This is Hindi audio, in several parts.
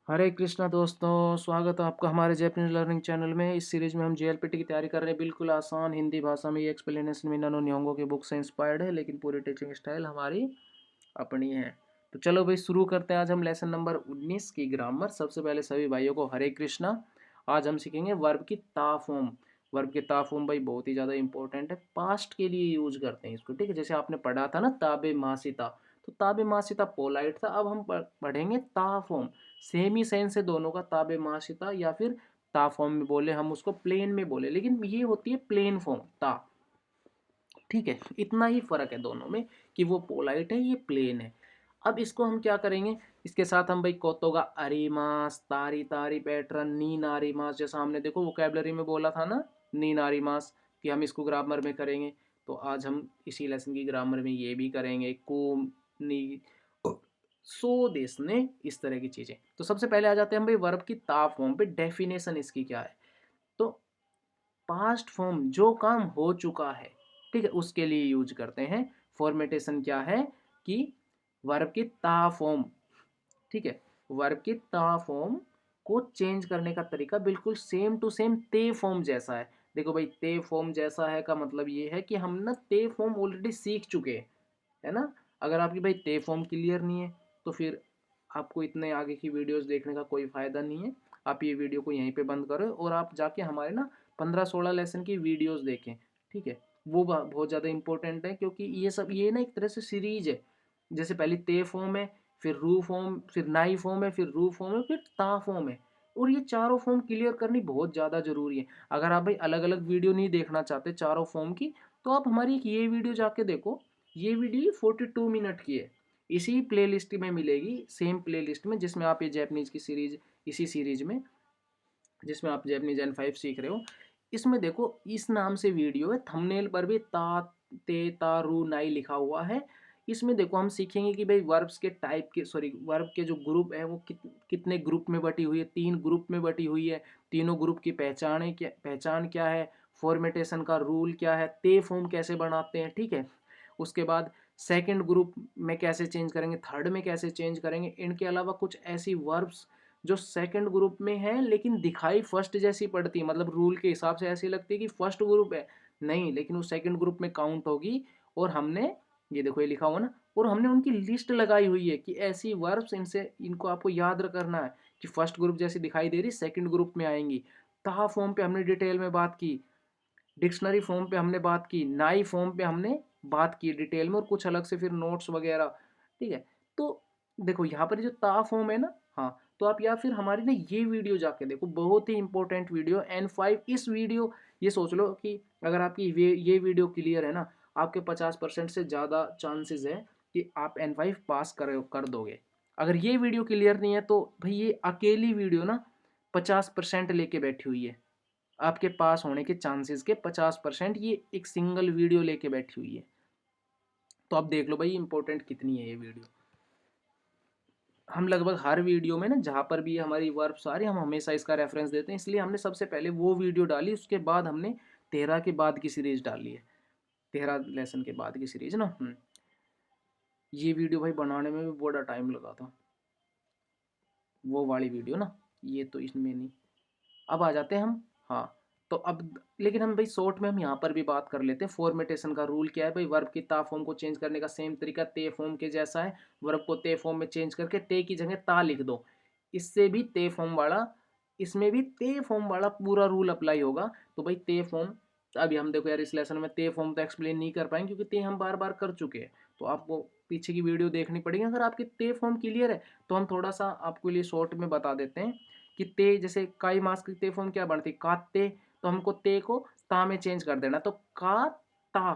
हरे कृष्णा दोस्तों, स्वागत है आपका हमारे जैपनीज लर्निंग चैनल में। इस सीरीज में हम जेएलपीटी की तैयारी कर रहे हैं। बिल्कुल आसान हिंदी भाषा में। ये एक्सप्लेनेशन मिनानो न्योंगो की बुक से इंस्पायर्ड है, लेकिन पूरी टीचिंग स्टाइल हमारी अपनी है। तो चलो भाई शुरू करते हैं। आज हम लेसन नंबर 19 की ग्रामर। सबसे पहले सभी भाइयों को हरे कृष्णा। आज हम सीखेंगे वर्ब की ता फॉर्म। वर्ब की ता फॉर्म भाई बहुत ही ज़्यादा इंपॉर्टेंट है, पास्ट के लिए यूज करते हैं इसको, ठीक है। जैसे आपने पढ़ा था ना ताबे मासिता, तो ताबे मासिता पोलाइट था। अब हम पढ़ेंगे ता फॉर्म। सेम ही सेंस है दोनों का, ताबे मासिता या फिर ता फॉर्म में बोले हम उसको, प्लेन में बोले, लेकिन ये होती है प्लेन फॉर्म ता, ठीक है। इतना ही फर्क है दोनों में कि वो पोलाइट है, ये प्लेन है। अब इसको हम क्या करेंगे, इसके साथ हम भाई कोतोगा अरिमास, तारी तारी पैटर्न, नी नारी मास, जैसा हमने देखो वोकेबलरी में बोला था ना, नी नारी मास, कि हम इसको ग्रामर में करेंगे। तो आज हम इसी लेसन की ग्रामर में ये भी करेंगे, कुम नी सो देश ने, इस तरह की चीजें। तो सबसे पहले आ जाते हैं हम भाई वर्ब की ता फॉर्म पे। डेफिनेशन इसकी क्या है, तो पास्ट फॉर्म जो काम हो चुका है, ठीक है, उसके लिए यूज करते हैं। फॉर्मेटेशन क्या है कि वर्ब की ता फॉर्म, ठीक है, वर्ब की ता फॉर्म को चेंज करने का तरीका बिल्कुल सेम टू सेम ते फॉर्म जैसा है। देखो भाई, ते फॉर्म जैसा है का मतलब ये है कि हम ना ते फॉर्म ऑलरेडी सीख चुके हैं, है ना। अगर आपकी भाई ते फॉर्म क्लियर नहीं है तो फिर आपको इतने आगे की वीडियोस देखने का कोई फ़ायदा नहीं है। आप ये वीडियो को यहीं पे बंद करो और आप जाके हमारे ना 15-16 लेसन की वीडियोस देखें, ठीक है। वो बहुत ज़्यादा इंपॉर्टेंट है, क्योंकि ये सब ये ना एक तरह से सीरीज है। जैसे पहले ते फॉर्म है, फिर रू फॉर्म, फिर नाई फॉर्म है, फिर रू फॉर्म है, फिर ता फॉर्म है। और ये चारों फॉर्म क्लियर करनी बहुत ज़्यादा ज़रूरी है। अगर आप भाई अलग अलग वीडियो नहीं देखना चाहते चारों फॉर्म की, तो आप हमारी एक ये वीडियो जाके देखो। ये वीडियो 42 मिनट की है, इसी प्लेलिस्ट में मिलेगी, सेम प्लेलिस्ट में जिसमें आप ये जैपनीज की सीरीज, इसी सीरीज में जिसमें आप जैपनीज N5 सीख रहे हो, इसमें देखो इस नाम से वीडियो है। थंबनेल पर भी ता ते ता रू नाई लिखा हुआ है। इसमें देखो हम सीखेंगे कि भाई वर्ब्स के टाइप के, सॉरी, वर्ब के जो ग्रुप है वो कितने ग्रुप में बटी हुई है। 3 ग्रुप में बटी हुई है। तीनों ग्रुप की पहचान क्या है, फॉर्मेटेशन का रूल क्या है, ते फॉर्म कैसे बनाते हैं, ठीक है। उसके बाद सेकंड ग्रुप में कैसे चेंज करेंगे, थर्ड में कैसे चेंज करेंगे। इनके अलावा कुछ ऐसी वर्ब्स जो सेकंड ग्रुप में है लेकिन दिखाई फर्स्ट जैसी पड़ती है, मतलब रूल के हिसाब से ऐसी लगती है कि फर्स्ट ग्रुप है, नहीं, लेकिन वो सेकंड ग्रुप में काउंट होगी। और हमने, ये देखो ये लिखा हुआ ना, और हमने उनकी लिस्ट लगाई हुई है कि ऐसी वर्ब्स, इनसे इनको आपको याद करना है कि फर्स्ट ग्रुप जैसी दिखाई दे रही सेकंड ग्रुप में आएंगी। ता फॉर्म पे हमने डिटेल में बात की, डिक्शनरी फॉर्म पे हमने बात की, नाई फॉर्म पे हमने बात की डिटेल में, और कुछ अलग से फिर नोट्स वगैरह, ठीक है। तो देखो यहाँ पर जो ता फॉर्म है ना, हाँ, तो आप या फिर हमारी ना ये वीडियो जाके देखो, बहुत ही इंपॉर्टेंट वीडियो N5। इस वीडियो, ये सोच लो कि अगर आपकी ये वीडियो क्लियर है ना, आपके 50% से ज़्यादा चांसेस है कि आप N5 पास कर दोगे। अगर ये वीडियो क्लियर नहीं है तो भाई ये अकेली वीडियो ना 50% लेके बैठी हुई है। आपके पास होने के चांसेस के 50% ये एक सिंगल वीडियो लेके बैठी हुई है। तो आप देख लो भाई इंपॉर्टेंट कितनी है ये वीडियो। हम लगभग हर वीडियो में ना, जहाँ पर भी हमारी वर्ब्स आ रही हम हमेशा इसका रेफरेंस देते हैं, इसलिए हमने सबसे पहले वो वीडियो डाली, उसके बाद हमने 13 के बाद की सीरीज डाली है, 13 लेसन के बाद की सीरीज ना। ये वीडियो भाई बनाने में भी बड़ा टाइम लगा था, वो वाली वीडियो ना, ये तो इसमें नहीं। अब आ जाते हैं हम, हाँ, तो अब लेकिन हम भाई शॉर्ट में हम यहाँ पर भी बात कर लेते हैं। फॉर्मेटेशन का रूल क्या है भाई, वर्ब की ता फॉर्म को चेंज करने का सेम तरीका ते फॉर्म के जैसा है। वर्ब को ते फॉर्म में चेंज करके ते की जगह ता लिख दो। इससे भी ते फॉर्म वाला, इसमें भी ते फॉर्म वाला पूरा रूल अप्लाई होगा। तो भाई ते फॉर्म, अभी हम देखो यार इस लेसन में ते फॉर्म तो एक्सप्लेन नहीं कर पाएंगे, क्योंकि ते हम बार बार कर चुके हैं। तो आपको पीछे की वीडियो देखनी पड़ेगी। अगर आपकी ते फॉर्म क्लियर है तो हम थोड़ा सा आपके लिए शॉर्ट में बता देते हैं कि ते, जैसे काई मास की ते फॉर्म क्या बनती, काते, तो हमको ते को ता में चेंज कर देना, तो का ता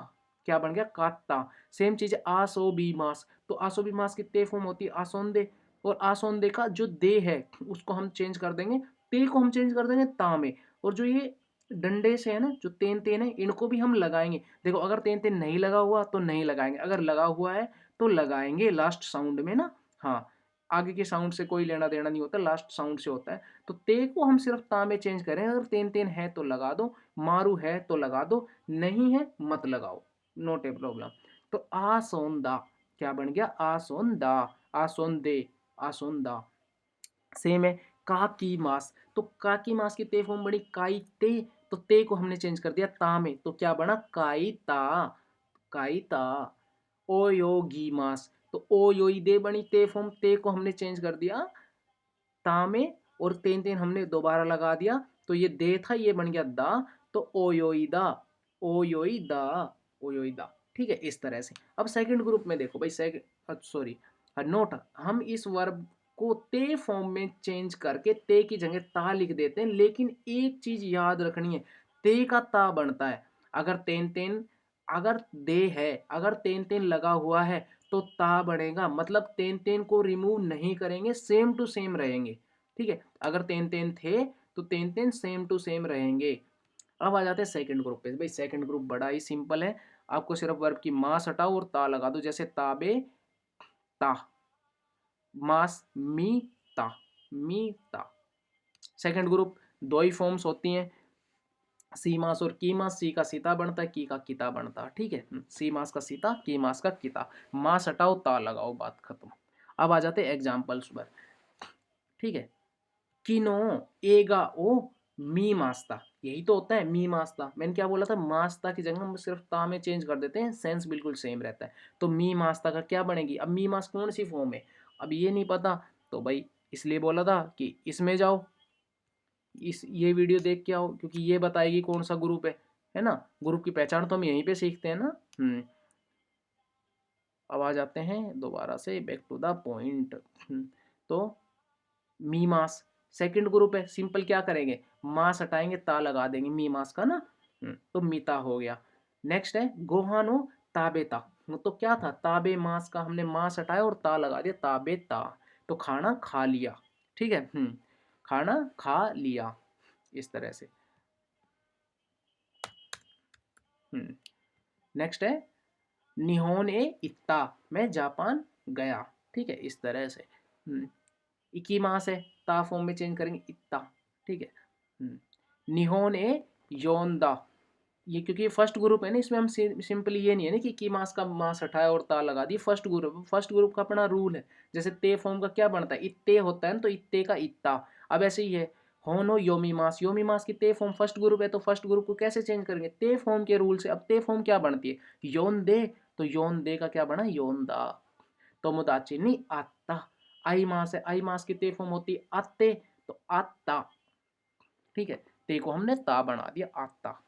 क्या बन गया, काता। सेम चीज है आसो बी मास, तो आसो बी मास की ते फॉर्म होती है आसोंदे, और आसोंदे का जो दे है उसको हम चेंज कर देंगे, ते को हम चेंज कर देंगे ता में। और जो ये डंडे से है ना, जो तेन तेन है, इनको भी हम लगाएंगे। देखो अगर तेन तेन नहीं लगा हुआ तो नहीं लगाएंगे, अगर लगा हुआ है तो लगाएंगे लास्ट साउंड में ना, हाँ, आगे के साउंड से कोई लेना देना नहीं होता, लास्ट साउंड से होता है। तो ते को हम सिर्फ ता में चेंज करें। अगर तेन तेन है तो लगा दो, मारू है तो लगा दो, नहीं है मत लगाओ, नोट ए प्रॉब्लम। तो आसोंदा क्या बन गया, आसोंदा, आसोंदे, आसोंदा। सेम है। का की मास, तो का की मास की ते फॉर्म बनी काई ते, तो ते को हमने चेंज कर दिया ता में, तो क्या बना काई ता, काई ता। ओयोगी मास, तो ओ योई दे बनी ते फॉर्म, ते को हमने चेंज कर दिया ता में, और तेन तेन हमने दोबारा लगा दिया, तो ये दे था ये बन गया दा, तो ओयोईदा, ओयोईदा, ओयोईदा। ठीक है, इस तरह से। अब सेकंड ग्रुप में देखो भाई, सेकंड सॉरी नोट, हम इस वर्ब को ते फॉर्म में चेंज करके ते की जगह ता लिख देते हैं, लेकिन एक चीज याद रखनी है, ते का ता बनता है अगर तेन तेन, अगर दे है, अगर तेन तेन लगा हुआ है तो ता बनेगा, मतलब तेन तेन को रिमूव नहीं करेंगे, सेम टू सेम रहेंगे। ठीक है, अगर तेन तेन थे तो तेन तेन सेम टू सेम रहेंगे। अब आ जाते हैं सेकंड ग्रुप पे। भाई सेकंड ग्रुप बड़ा ही सिंपल है, आपको सिर्फ वर्ब की मास हटाओ और ता लगा दो, जैसे ताबे ता, मास मी ता, मी ता। सेकंड ग्रुप दो ही फॉर्म्स होती हैं, सी मास और की मास, सी का सीता बनता है, की का किता बनता है। ठीक है, सी मास का सीता, की मास का किता, मास हटाओ ता लगाओ, बात खत्म। अब आ जाते हैं एग्जाम्पल्स पर। ठीक है, किनो एगा ओ मी मास्ता, यही तो होता है मी मास्ता। मैंने क्या बोला था, मास्ता की जगह हम सिर्फ ता में चेंज कर देते हैं, सेंस बिल्कुल सेम रहता है। तो मी मास्ता का क्या बनेगी, अब मी मास कौन सी फॉर्म है, अब ये नहीं पता, तो भाई इसलिए बोला था कि इसमें जाओ, इस ये वीडियो देख के आओ, क्योंकि ये बताएगी कौन सा ग्रुप है ना। ग्रुप की पहचान तो हम यहीं पे सीखते हैं ना। अब आ जाते हैं दोबारा से बैक टू द पॉइंट। तो मी मास सेकंड ग्रुप है, सिंपल क्या करेंगे, मास हटाएंगे ता लगा देंगे, मी मास का ना। तो मीता हो गया। नेक्स्ट है गोहानो ताबेता, तो क्या था, ताबे मास का हमने मास हटाया और ता लगा दिया, ताबे ता, तो खाना खा लिया। ठीक है, खाना खा लिया, इस तरह से। नेक्स्ट है निहोन ए इत्ता, मैं जापान गया। ठीक है, इस तरह से। इकी मास है, ता फॉर्म में चेंज करेंगे इत्ता। ठीक है, निहोन ए योंदा, ये क्योंकि फर्स्ट ग्रुप है ना, इसमें हम सिंपली ये नहीं है ना कि की मास का मास हटाया और ता लगा दी, फर्स्ट ग्रुप का अपना रूल है। जैसे ते फॉर्म का क्या बनता है, इत्ते होता है ना, तो इत्ते का इत्ता। अब ऐसे ही है होनो योमी मास की ते फॉर्म फर्स्ट ग्रुप है, तो फर्स्ट ग्रुप को कैसे चेंज करेंगे, ते फॉर्म के रूल से। अब ते फॉर्म क्या बनती है, योन दे, तो योन दे का क्या बना, योन दा। तो मुदाची नहीं आता, आई मास है, आई मास की ते फॉर्म होती है आते, तो आता। ठीक है, ते को हमने ता बना दिया, आता।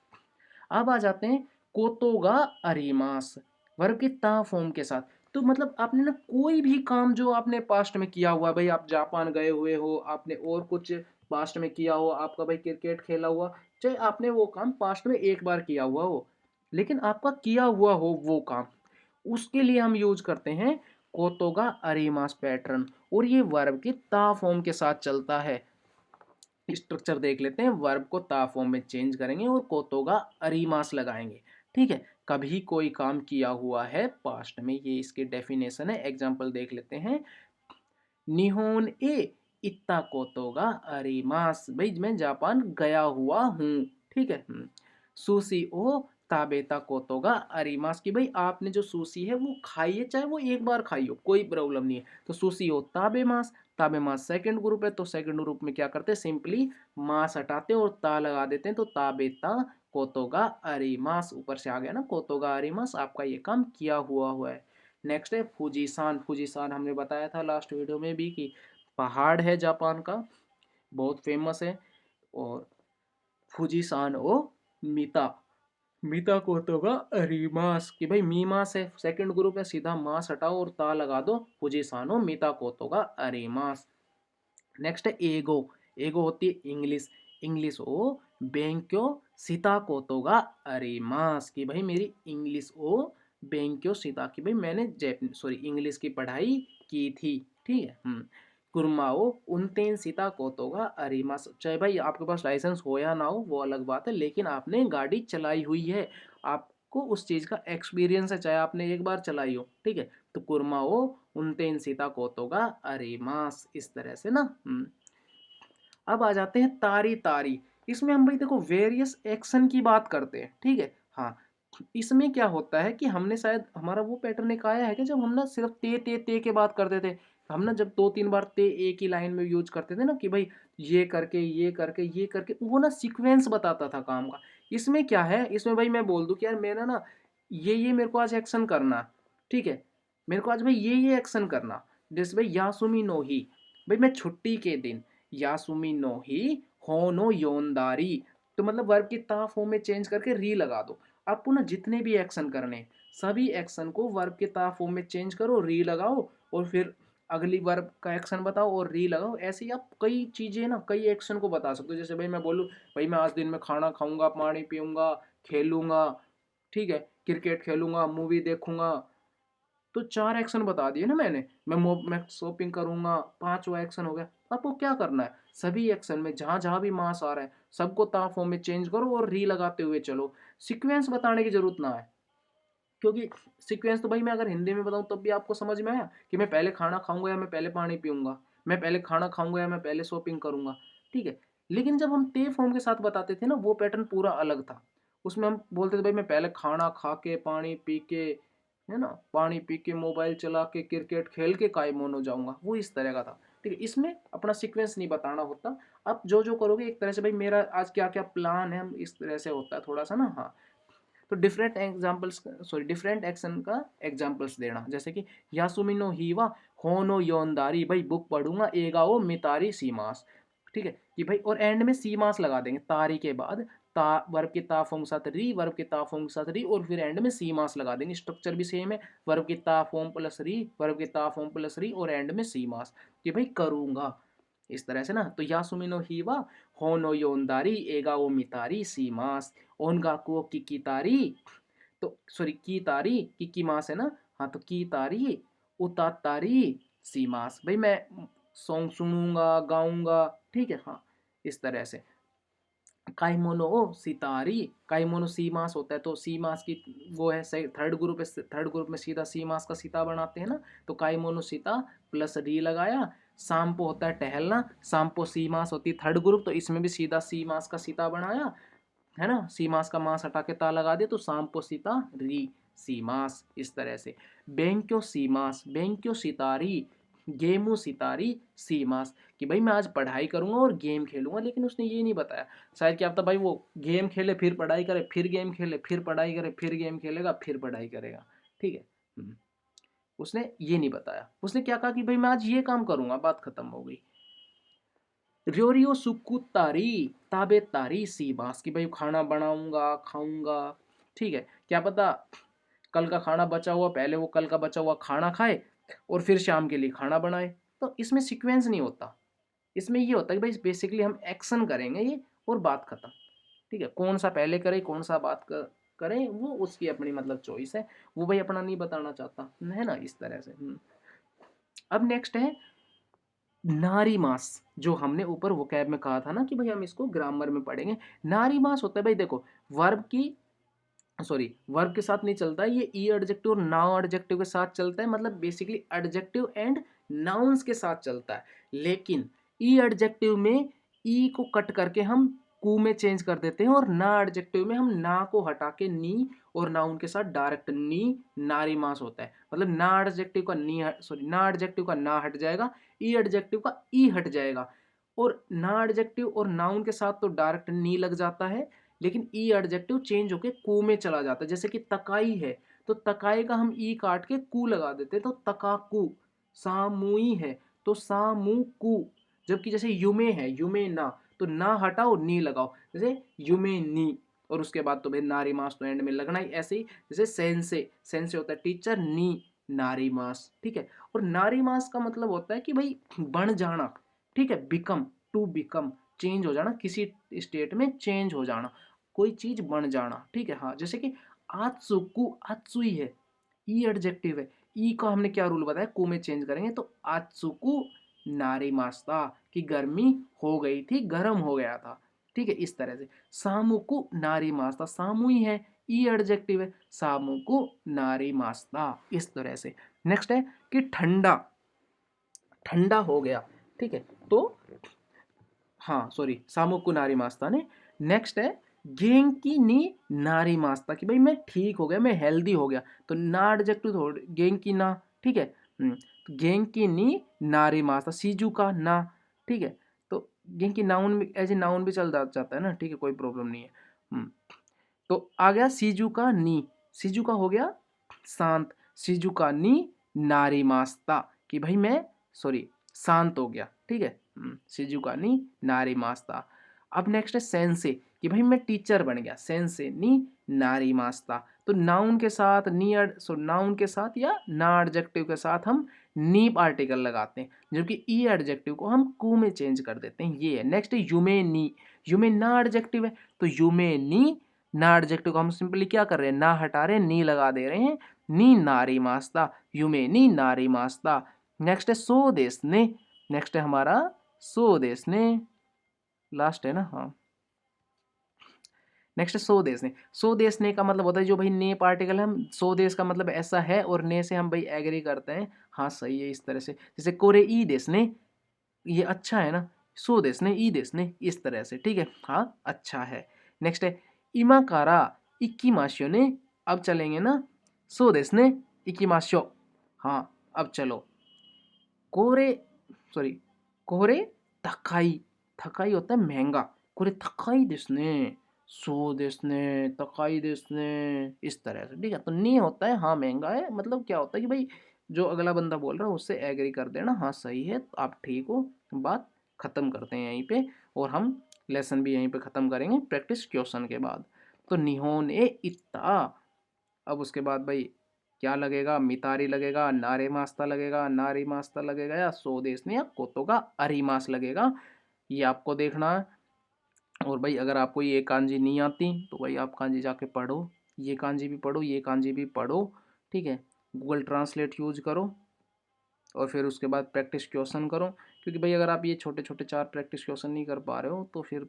अब आ जाते हैं कोतोगा अरिमास, वर्ब की ता फॉर्म के साथ। तो मतलब आपने ना कोई भी काम जो आपने पास्ट में किया हुआ, भाई आप जापान गए हुए हो, आपने और कुछ पास्ट में किया हो, आपका भाई क्रिकेट खेला हुआ, चाहे आपने वो काम पास्ट में एक बार किया हुआ हो, लेकिन आपका किया हुआ हो वो काम, उसके लिए हम यूज करते हैं कोतोगा अरिमास पैटर्न, और ये वर्ब की ता फॉर्म के साथ चलता है। स्ट्रक्चर देख लेते हैं, वर्ब को ता फॉर्म में चेंज करेंगे और कोतोगा अरीमास लगाएंगे। ठीक है, कभी कोई काम किया हुआ है पास्ट में, ये इसकी डेफिनेशन है। एग्जांपल देख लेते हैं, निहोन ए इत्ता कोतोगा अरीमास, भाई मैं जापान गया हुआ हूँ। ठीक है, सुशी ओ ताबेता कोतोगा अरीमास, की भाई आपने जो सुशी है वो खाई है, चाहे वो एक बार खाई हो, कोई प्रॉब्लम नहीं है। तो सुशी हो ताबेमास, ताबेमास सेकंड ग्रुप है, तो सेकंड ग्रुप में क्या करते हैं, सिंपली मास हटाते हैं और ता लगा देते हैं, तो ताबेता कोतोगा अरीमास, ऊपर से आ गया ना कोतोगा अरीमास, आपका ये काम किया हुआ है। नेक्स्ट है फुजीसान, फुजीसान हमने बताया था लास्ट वीडियो में भी कि पहाड़ है जापान का, बहुत फेमस है। और फुजीसान ओ मिता, मिता को होगा रीमास, कि भाई मीमास है, सेकंड ग्रुप है, सीधा मास हटाओ और ता लगा दो, फुजीसान ओ मिता को होगा अरीमास। नेक्स्ट है एगो, एगो होती है इंग्लिश, इंग्लिश ओ बेंक्यो सीता को होगा अरीमास, कि भाई मेरी इंग्लिश ओ बेंक्यो सीता, की भाई मैंने इंग्लिश की पढ़ाई की थी। ठीक है, कुरमाओ उनतेन सीता कोतोगा अरीमास, चाहे भाई आपके पास लाइसेंस हो या ना हो वो अलग बात है, लेकिन आपने गाड़ी चलाई हुई है, आपको उस चीज का एक्सपीरियंस है, चाहे आपने एक बार चलाई हो। ठीक है, तो कुरमाओ उनतेन सीता कोतोगा अरीमास, इस तरह से ना। अब आ जाते हैं तारी तारी, इसमें हम भाई देखो वेरियस एक्शन की बात करते हैं। ठीक है, हाँ, इसमें क्या होता है कि हमने शायद हमारा वो पैटर्न एक आया है कि जब हम ना सिर्फ ते ते ते के बात करते थे, हम ना जब 2-3 बार ते एक ही लाइन में यूज करते थे ना कि भाई ये करके ये करके ये करके, वो ना सीक्वेंस बताता था काम का। इसमें क्या है, इसमें भाई मैं बोल दूं कि यार मेरा ना ये मेरे को आज एक्शन करना, ठीक है, मेरे को आज भाई ये एक्शन करना। जैसे भाई यासुमी नो ही, भाई मैं छुट्टी के दिन, यासुमी नो ही होनो योनदारी, तो मतलब वर्ब की ता फॉर्म में चेंज करके री लगा दो। आपको ना जितने भी एक्शन करने, सभी एक्शन को वर्ब के ता फॉर्म में चेंज करो, री लगाओ, और फिर अगली वर्ब का एक्शन बताओ और री लगाओ। ऐसे ही आप कई चीजें ना, कई एक्शन को बता सकते हो। जैसे भाई मैं बोलूँ, भाई मैं आज दिन में खाना खाऊंगा, पानी पीऊंगा, खेलूंगा, ठीक है, क्रिकेट खेलूंगा, मूवी देखूंगा, तो 4 एक्शन बता दिए ना मैंने। मैं शॉपिंग करूंगा, 5वां एक्शन हो गया। आपको क्या करना है, सभी एक्शन में जहां जहां भी मास आ रहा है सबको ता फॉर्म में चेंज करो और री लगाते हुए चलो। सीक्वेंस बताने की जरूरत ना है, क्योंकि सीक्वेंस तो भाई मैं अगर हिंदी में बताऊं तब भी आपको समझ में आया कि मैं पहले खाना खाऊंगा या मैं पहले पानी पीऊंगा, मैं पहले खाना खाऊंगा या मैं पहले शॉपिंग करूंगा, ठीक है। लेकिन जब हम ते फॉर्म के साथ बताते थे ना, वो पैटर्न पूरा अलग था। उसमें हम बोलते थे भाई मैं पहले खाना खा के, पानी पी के, है ना, पानी पी के, मोबाइल चला के, क्रिकेट खेल के कायमोनो जाऊंगा, वो इस तरह का था, ठीक है। इसमें अपना सीक्वेंस नहीं बताना होता। आप जो जो करोगे एक तरह से, भाई मेरा आज क्या क्या प्लान है, हम इस तरह से होता है थोड़ा सा ना, हाँ। तो different examples, sorry different action का एग्जाम्पल्स देना, जैसे कि यासुमिनो हीवा होनो योनदारी, भाई बुक पढ़ूंगा, एगाओ मितारी सीमास, ठीक है, कि भाई, और एंड में सीमास लगा देंगे तारी के बाद, ता वर्ब के ता फॉर्म के साथ री, वर्ब के ता फॉर्म के साथ री, और फिर एंड में सीमास लगा देंगे। स्ट्रक्चर भी सेम है, वर्ब के ता फॉर्म प्लस री, वर्ब के ता फॉर्म प्लस री, और एंड में सीमास, कि भाई करूंगा, इस तरह से ना। तो यासुमिनो हीवा होनो योनदारी एगाओ मितारी सीमास, ओनगाकुओ किकितारी, तो सॉरी की तारी, की मास है ना, हाँ, तो की तारी उतातारी सीमास, भाई मैं सॉन्ग सुनूंगा, गाऊंगा, ठीक है, हाँ, इस तरह से। काइमोनो सितारी, काइमोनो सी मास होता है, तो सी मास की वो है सही, थर्ड ग्रुप है, थर्ड ग्रुप में सीधा सी मास का सीता बनाते हैं ना, तो काइमोनो सीता प्लस री लगाया। सांपो होता है टहलना, सांपो सी मास होती है थर्ड ग्रुप, तो इसमें भी सीधा सी मास का सीता बनाया, है ना, सीमास का मास हटा के ता लगा दे, तो सांपो सीता री सीमास, इस तरह से। बेंक्यो सीमास, बेंक्यो सितारी, गेमू सितारी सीमास, कि भाई मैं आज पढ़ाई करूंगा और गेम खेलूंगा। लेकिन उसने ये नहीं बताया, शायद क्या पता भाई वो गेम खेले फिर पढ़ाई करे, फिर गेम खेले फिर पढ़ाई करे, फिर गेम खेलेगा फिर पढ़ाई करेगा, ठीक है। उसने ये नहीं बताया, उसने क्या कहा कि भाई मैं आज ये काम करूंगा, बात खत्म हो गई। र्योरियो सुकु तारी ताबे तारी सी बास, की भाई खाना बनाऊंगा, खाऊंगा, ठीक है, क्या पता कल का खाना बचा हुआ, पहले वो कल का बचा हुआ खाना खाए और फिर शाम के लिए खाना बनाए। तो इसमें सीक्वेंस नहीं होता, इसमें ये होता है कि भाई बेसिकली हम एक्शन करेंगे ये, और बात खत्म, ठीक है। कौन सा पहले करें, कौन सा करें, वो उसकी अपनी मतलब चॉइस है, वो भाई अपना नहीं बताना चाहता है ना, इस तरह से। अब नेक्स्ट है नारी मास, जो हमने ऊपर वोकैब में कहा था ना कि भाई हम इसको ग्रामर में पढ़ेंगे। नारी मास होता है भाई, देखो वर्ब की, सॉरी वर्ब के साथ नहीं चलता है ये, ई एडजेक्टिव और नाउन एडजेक्टिव के साथ चलता है, मतलब बेसिकली एडजेक्टिव एंड नाउन्स के साथ चलता है। लेकिन ई एडजेक्टिव में ई को कट करके हम कू में चेंज कर देते हैं, और ना एडजेक्टिव में हम ना को हटा के नी, और नाउन के साथ डायरेक्ट नी नारी मास होता है। मतलब ना एडजेक्टिव का नी, सॉरी ना एडजेक्टिव का ना हट जाएगा, ई एडजेक्टिव का ई हट जाएगा, और ना एडजेक्टिव और नाउन के साथ तो डायरेक्ट नी लग जाता है, लेकिन ई एडजेक्टिव चेंज होके कू में चला जाता है। जैसे कि तकाई है, तो तकाई का हम ई काट के कू लगा देते हैं, तो तकाकू। सामुई है, तो सामुकू। जबकि जैसे युमे है, युमे ना, तो ना हटाओ नी लगाओ, जैसे युमे नी, और उसके बाद तो भाई नारी मास तो एंड में लगना ही। ऐसे ही जैसे सेंसे, सेंसे होता है टीचर, नी नारी मास, ठीक है। और नारी मास का मतलब होता है कि भाई बन जाना, ठीक है, बिकम, टू बिकम, चेंज हो जाना, किसी स्टेट में चेंज हो जाना, कोई चीज बन जाना, ठीक है, हाँ। जैसे कि आत्सुकु, आत्सुई है, ई एडजेक्टिव है, ई का हमने क्या रूल बताया, कु में चेंज करेंगे, तो आत्सुकु नारी मास्ता, की गर्मी हो गई थी, गर्म हो गया था, ठीक है, इस तरह से। सामुकु नारी मास्ता, सामुई है, ई एडजेक्टिव है, सामुकु नारी मास्ता, इस तरह से। नेक्स्ट है कि ठंडा, ठंडा हो गया, ठीक है, तो हाँ सॉरी सामुकु नारी मास्ता ने। नेक्स्ट है गेंकी नी नारी मास्ता, कि भाई मैं ठीक हो गया, मैं हेल्दी हो गया, तो ना एडजेक्टिव गेंकी ना, ठीक है, तो गेंकी नी नारी मास्ता, सीजू का ना, ठीक है। तो गेंकी नाउन भी एज ए नाउन भी चल जाता है ना, ठीक है, कोई प्रॉब्लम नहीं है। तो आ गया सीजू का नी, सीजू का हो गया शांत, सीजू का नी नारी मास्ता, कि भाई मैं सॉरी शांत हो गया, ठीक है। सीजू का नी नारी मास्ता। अब नेक्स्ट है सेंसे, कि भाई मैं टीचर बन गया, सेंसे नी नारी मास्ता। तो नाउन के साथ नाउन के साथ या ना एडजेक्टिव के साथ हम नी आर्टिकल लगाते हैं, जबकि ई एडजेक्टिव को हम कू में चेंज कर देते हैं, ये है। नेक्स्ट है युमे नी, युमे ना एडजेक्टिव है, तो युमे नी ना एडजेक्टिव को हम सिंपली क्या कर रहे हैं, ना हटा रहे हैं, नी लगा दे रहे हैं, नी नारी मास्ता, युमे नी नारी मास्ता। नेक्स्ट है सो देश ने, नेक्स्ट है हमारा सो देश ने, लास्ट है ना, हाँ। नेक्स्ट है सो देश ने, सो देश ने का मतलब होता है जो भाई ने पार्टिकल है, हम सो देश का मतलब ऐसा है और ने से हम भाई एग्री करते हैं, हाँ सही है, इस तरह से। जैसे कोरे ई देश ने, ये अच्छा है ना, सो देश ने ई देश ने, इस तरह से, ठीक है, हाँ अच्छा है। नेक्स्ट है इमाकारा इक्कीमाशो ने, अब चलेंगे ना, सो देश ने इक्कीमाशो, हाँ अब चलो। कोरे सॉरी कोरे तकाई, थकाई होता है महंगा, कोरे थकाई देसने, सो देसने, तकाई देसने, इस तरह से, ठीक है। तो नी होता है हाँ महंगा है, मतलब क्या होता है कि भाई जो अगला बंदा बोल रहा है उससे एग्री कर देना, हाँ सही है, तो आप ठीक हो, बात खत्म करते हैं यहीं पे, और हम लेसन भी यहीं पे खत्म करेंगे प्रैक्टिस क्वेश्चन के बाद। तो निहोन ए इत्ता, अब उसके बाद भाई क्या लगेगा, मितारी लगेगा, नारे मास्ता लगेगा, नारी मास्ता लगेगा, या स्वदेश ने या कोतो का अरिमास लगेगा, ये आपको देखना है। और भाई अगर आपको ये कांजी नहीं आती तो भाई आप कांजी जाके पढ़ो, ये कांजी भी पढ़ो, ये कांजी भी पढ़ो, ठीक है। गूगल ट्रांसलेट यूज करो और फिर उसके बाद प्रैक्टिस क्वेश्चन करो, क्योंकि भाई अगर आप ये छोटे छोटे 4 प्रैक्टिस क्वेश्चन नहीं कर पा रहे हो तो फिर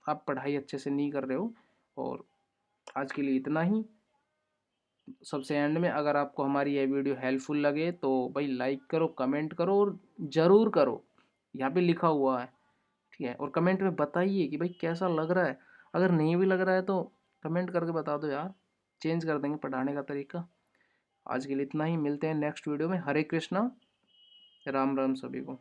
आप पढ़ाई अच्छे से नहीं कर रहे हो। और आज के लिए इतना ही। सबसे एंड में अगर आपको हमारी ये वीडियो हेल्पफुल लगे तो भाई लाइक करो, कमेंट करो और ज़रूर करो, यहाँ पे लिखा हुआ है, ठीक है। और कमेंट में बताइए कि भाई कैसा लग रहा है, अगर नहीं भी लग रहा है तो कमेंट करके बता दो यार, चेंज कर देंगे पढ़ाने का तरीका। आज के लिए इतना ही, मिलते हैं नेक्स्ट वीडियो में। हरे कृष्णा, राम राम सभी को।